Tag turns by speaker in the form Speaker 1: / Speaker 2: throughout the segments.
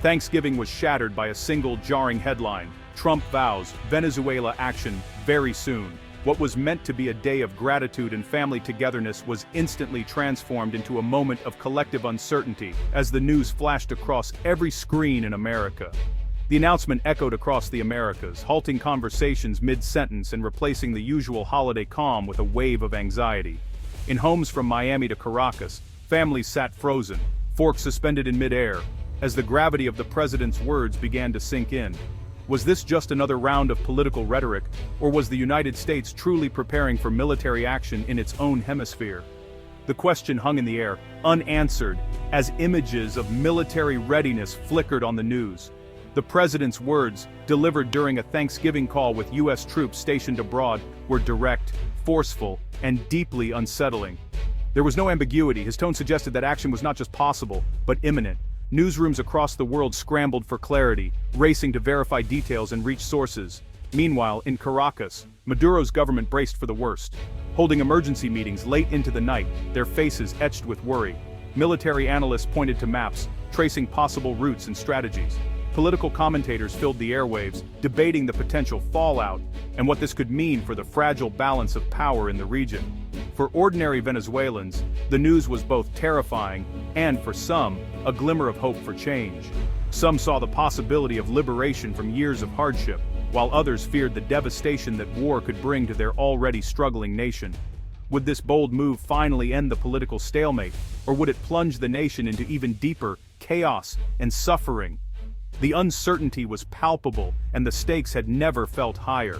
Speaker 1: Thanksgiving was shattered by a single jarring headline: Trump vows Venezuela action very soon. What was meant to be a day of gratitude and family togetherness was instantly transformed into a moment of collective uncertainty as the news flashed across every screen in America. The announcement echoed across the Americas, halting conversations mid-sentence and replacing the usual holiday calm with a wave of anxiety. In homes from Miami to Caracas, families sat frozen, forks suspended in mid-air, as the gravity of the president's words began to sink in. Was this just another round of political rhetoric, or was the United States truly preparing for military action in its own hemisphere? The question hung in the air, unanswered, as images of military readiness flickered on the news. The president's words, delivered during a Thanksgiving call with U.S. troops stationed abroad, were direct, forceful, and deeply unsettling. There was no ambiguity. His tone suggested that action was not just possible, but imminent. Newsrooms across the world scrambled for clarity, racing to verify details and reach sources. Meanwhile, in Caracas, Maduro's government braced for the worst, holding emergency meetings late into the night, their faces etched with worry. Military analysts pointed to maps, tracing possible routes and strategies. Political commentators filled the airwaves, debating the potential fallout and what this could mean for the fragile balance of power in the region. For ordinary Venezuelans, the news was both terrifying and, for some, a glimmer of hope for change. Some saw the possibility of liberation from years of hardship, while others feared the devastation that war could bring to their already struggling nation. Would this bold move finally end the political stalemate, or would it plunge the nation into even deeper chaos and suffering? The uncertainty was palpable, and the stakes had never felt higher.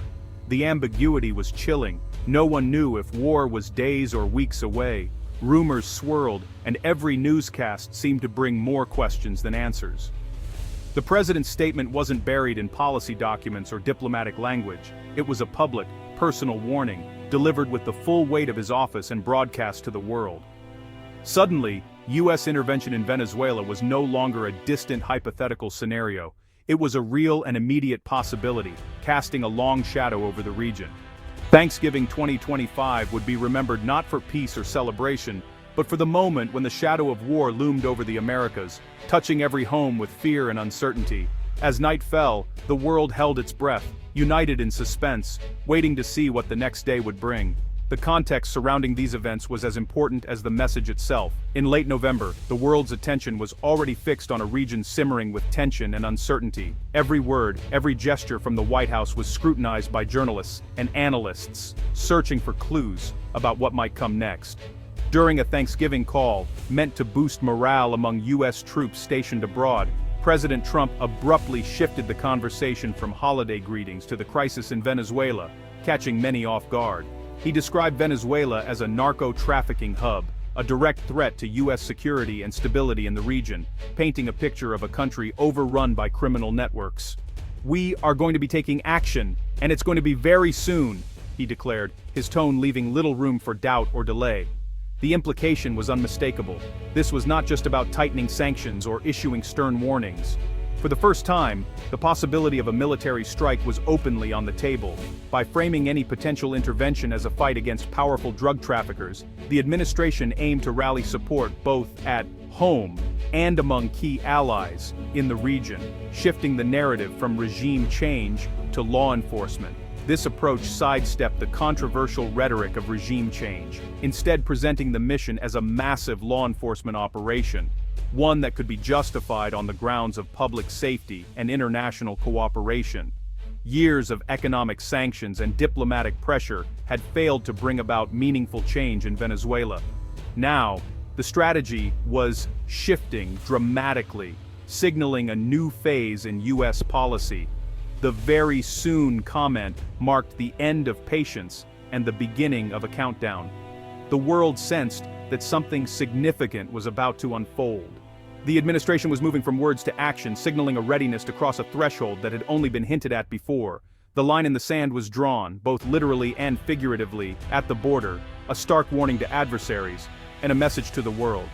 Speaker 1: The ambiguity was chilling. No one knew if war was days or weeks away. Rumors swirled, and every newscast seemed to bring more questions than answers. The president's statement wasn't buried in policy documents or diplomatic language. It was a public, personal warning, delivered with the full weight of his office and broadcast to the world. Suddenly, U.S. intervention in Venezuela was no longer a distant hypothetical scenario. It was a real and immediate possibility, casting a long shadow over the region. Thanksgiving 2025 would be remembered not for peace or celebration, but for the moment when the shadow of war loomed over the Americas, touching every home with fear and uncertainty. As night fell, the world held its breath, united in suspense, waiting to see what the next day would bring. The context surrounding these events was as important as the message itself. In late November, the world's attention was already fixed on a region simmering with tension and uncertainty. Every word, every gesture from the White House was scrutinized by journalists and analysts, searching for clues about what might come next. During a Thanksgiving call, meant to boost morale among U.S. troops stationed abroad, President Trump abruptly shifted the conversation from holiday greetings to the crisis in Venezuela, catching many off guard. He described Venezuela as a narco-trafficking hub, a direct threat to U.S. security and stability in the region, painting a picture of a country overrun by criminal networks. "We are going to be taking action, and it's going to be very soon," he declared, his tone leaving little room for doubt or delay. The implication was unmistakable. This was not just about tightening sanctions or issuing stern warnings. For the first time, the possibility of a military strike was openly on the table. By framing any potential intervention as a fight against powerful drug traffickers, the administration aimed to rally support both at home and among key allies in the region, shifting the narrative from regime change to law enforcement. This approach sidestepped the controversial rhetoric of regime change, instead presenting the mission as a massive law enforcement operation, one that could be justified on the grounds of public safety and international cooperation. Years of economic sanctions and diplomatic pressure had failed to bring about meaningful change in Venezuela. Now, the strategy was shifting dramatically, signaling a new phase in U.S. policy. The "very soon" comment marked the end of patience and the beginning of a countdown. The world sensed that something significant was about to unfold. The administration was moving from words to action, signaling a readiness to cross a threshold that had only been hinted at before. The line in the sand was drawn, both literally and figuratively, at the border, a stark warning to adversaries, and a message to the world.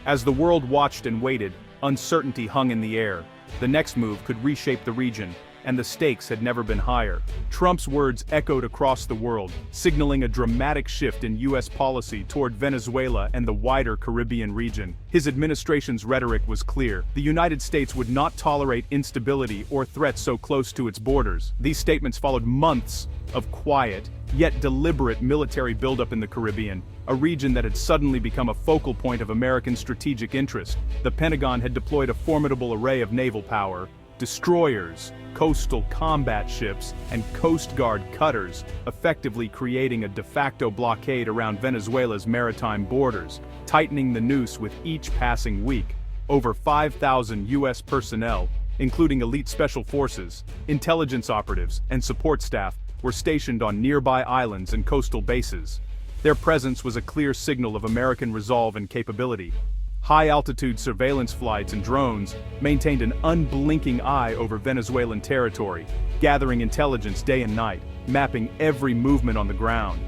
Speaker 1: As the world watched and waited, uncertainty hung in the air. The next move could reshape the region, and the stakes had never been higher. Trump's words echoed across the world, signaling a dramatic shift in U.S. policy toward Venezuela and the wider Caribbean region. His administration's rhetoric was clear: the United States would not tolerate instability or threats so close to its borders. These statements followed months of quiet, yet deliberate military buildup in the Caribbean, a region that had suddenly become a focal point of American strategic interest. The Pentagon had deployed a formidable array of naval power: destroyers, coastal combat ships, and Coast Guard cutters, effectively creating a de facto blockade around Venezuela's maritime borders, tightening the noose with each passing week. Over 5,000 U.S. personnel, including elite special forces, intelligence operatives, and support staff, were stationed on nearby islands and coastal bases. Their presence was a clear signal of American resolve and capability. High-altitude surveillance flights and drones maintained an unblinking eye over Venezuelan territory, gathering intelligence day and night, mapping every movement on the ground.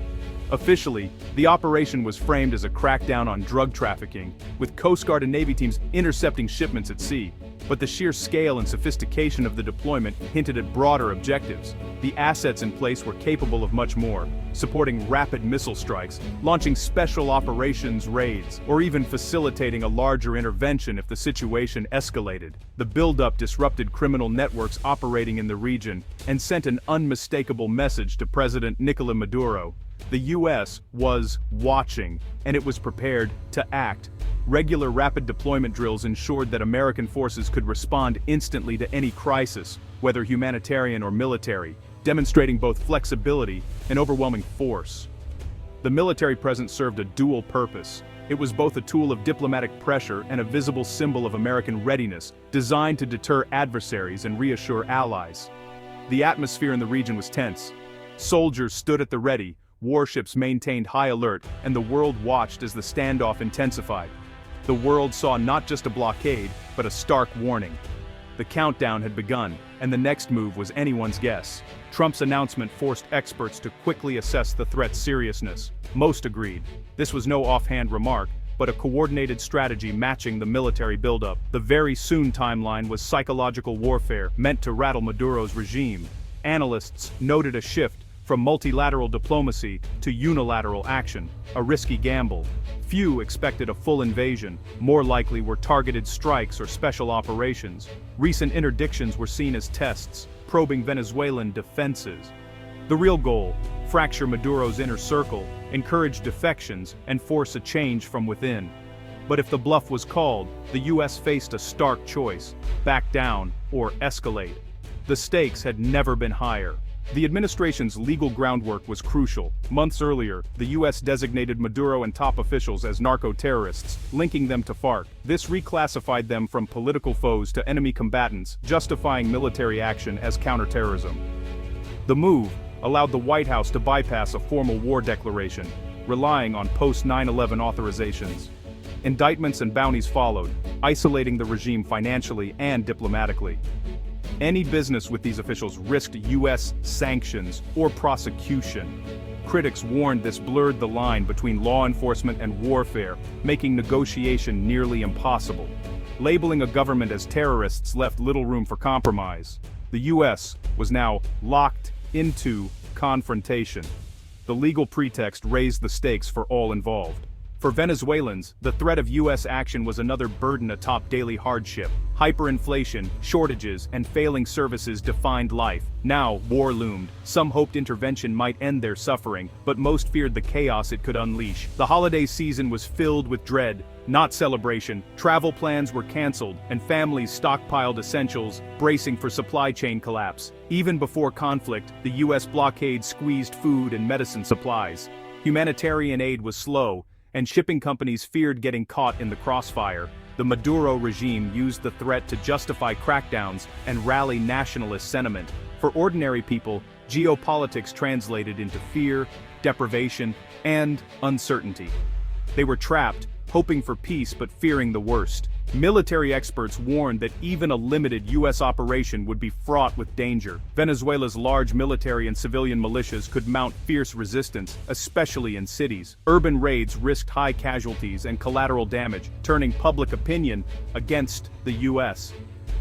Speaker 1: Officially, the operation was framed as a crackdown on drug trafficking, with Coast Guard and Navy teams intercepting shipments at sea. But the sheer scale and sophistication of the deployment hinted at broader objectives. The assets in place were capable of much more, supporting rapid missile strikes, launching special operations raids, or even facilitating a larger intervention if the situation escalated. The buildup disrupted criminal networks operating in the region and sent an unmistakable message to President Nicolas Maduro. The U.S. was watching, and it was prepared to act. Regular rapid deployment drills ensured that American forces could respond instantly to any crisis, whether humanitarian or military, demonstrating both flexibility and overwhelming force. The military presence served a dual purpose. It was both a tool of diplomatic pressure and a visible symbol of American readiness, designed to deter adversaries and reassure allies. The atmosphere in the region was tense. Soldiers stood at the ready, warships maintained high alert, and the world watched as the standoff intensified. The world saw not just a blockade, but a stark warning. The countdown had begun, and the next move was anyone's guess. Trump's announcement forced experts to quickly assess the threat's seriousness. Most agreed. This was no offhand remark, but a coordinated strategy matching the military buildup. The very soon timeline was psychological warfare meant to rattle Maduro's regime. Analysts noted a shift from multilateral diplomacy to unilateral action, a risky gamble. Few expected a full invasion. More likely were targeted strikes or special operations. Recent interdictions were seen as tests, probing Venezuelan defenses. The real goal: fracture Maduro's inner circle, encourage defections, and force a change from within. But if the bluff was called, the U.S. faced a stark choice: back down or escalate. The stakes had never been higher. The administration's legal groundwork was crucial. Months earlier, the U.S. designated Maduro and top officials as narco-terrorists, linking them to FARC. This reclassified them from political foes to enemy combatants, justifying military action as counterterrorism. The move allowed the White House to bypass a formal war declaration, relying on post-9/11 authorizations. Indictments and bounties followed, isolating the regime financially and diplomatically. Any business with these officials risked U.S. sanctions or prosecution. Critics warned this blurred the line between law enforcement and warfare, making negotiation nearly impossible. Labeling a government as terrorists left little room for compromise. The U.S. was now locked into confrontation. The legal pretext raised the stakes for all involved. For Venezuelans, the threat of U.S. action was another burden atop daily hardship. Hyperinflation, shortages, and failing services defined life. Now, war loomed. Some hoped intervention might end their suffering, but most feared the chaos it could unleash. The holiday season was filled with dread, not celebration. Travel plans were canceled, and families stockpiled essentials, bracing for supply chain collapse. Even before conflict, the U.S. blockade squeezed food and medicine supplies. Humanitarian aid was slow, and shipping companies feared getting caught in the crossfire. The Maduro regime used the threat to justify crackdowns and rally nationalist sentiment. For ordinary people, geopolitics translated into fear, deprivation, and uncertainty. They were trapped, hoping for peace but fearing the worst. Military experts warned that even a limited U.S. operation would be fraught with danger. Venezuela's large military and civilian militias could mount fierce resistance, especially in cities. Urban raids risked high casualties and collateral damage, turning public opinion against the U.S.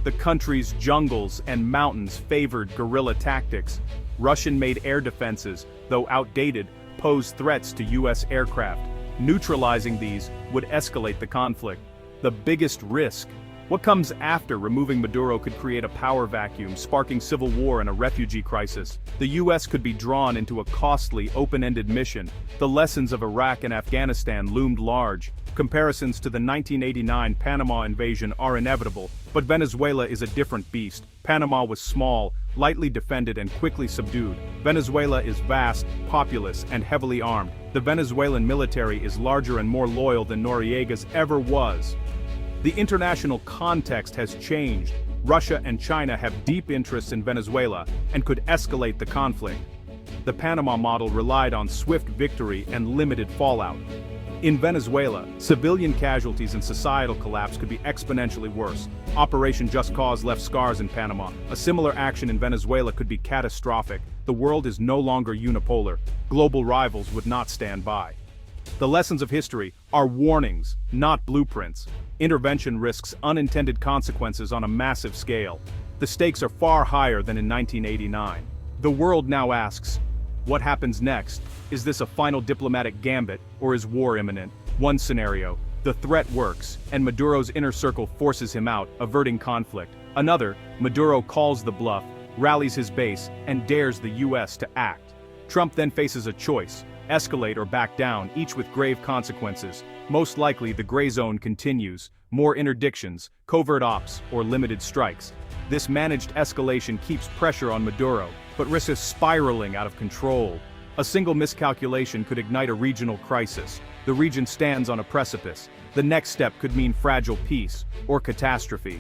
Speaker 1: The The country's jungles and mountains favored guerrilla tactics. Russian-made air defenses, though outdated, posed threats to U.S. aircraft. Neutralizing these would escalate the conflict. The biggest risk. What comes after removing Maduro could create a power vacuum, sparking civil war and a refugee crisis. The U.S. could be drawn into a costly, open-ended mission. The lessons of Iraq and Afghanistan loomed large. Comparisons to the 1989 Panama invasion are inevitable, but Venezuela is a different beast. Panama was small, lightly defended and quickly subdued. Venezuela is vast, populous, and heavily armed. The Venezuelan military is larger and more loyal than Noriega's ever was. The international context has changed. Russia and China have deep interests in Venezuela and could escalate the conflict. The Panama model relied on swift victory and limited fallout. In Venezuela, civilian casualties and societal collapse could be exponentially worse. Operation Just Cause left scars in Panama. A similar action in Venezuela could be catastrophic. The world is no longer unipolar. Global rivals would not stand by. The lessons of history are warnings, not blueprints. Intervention risks unintended consequences on a massive scale. The stakes are far higher than in 1989. The world now asks, what happens next? Is this a final diplomatic gambit, or is war imminent? One scenario, the threat works, and Maduro's inner circle forces him out, averting conflict. Another, Maduro calls the bluff, rallies his base, and dares the US to act. Trump then faces a choice: escalate or back down, each with grave consequences. Most likely the gray zone continues, more interdictions, covert ops, or limited strikes. This managed escalation keeps pressure on Maduro, but risks spiraling out of control. A single miscalculation could ignite a regional crisis. The region stands on a precipice. The next step could mean fragile peace, or catastrophe.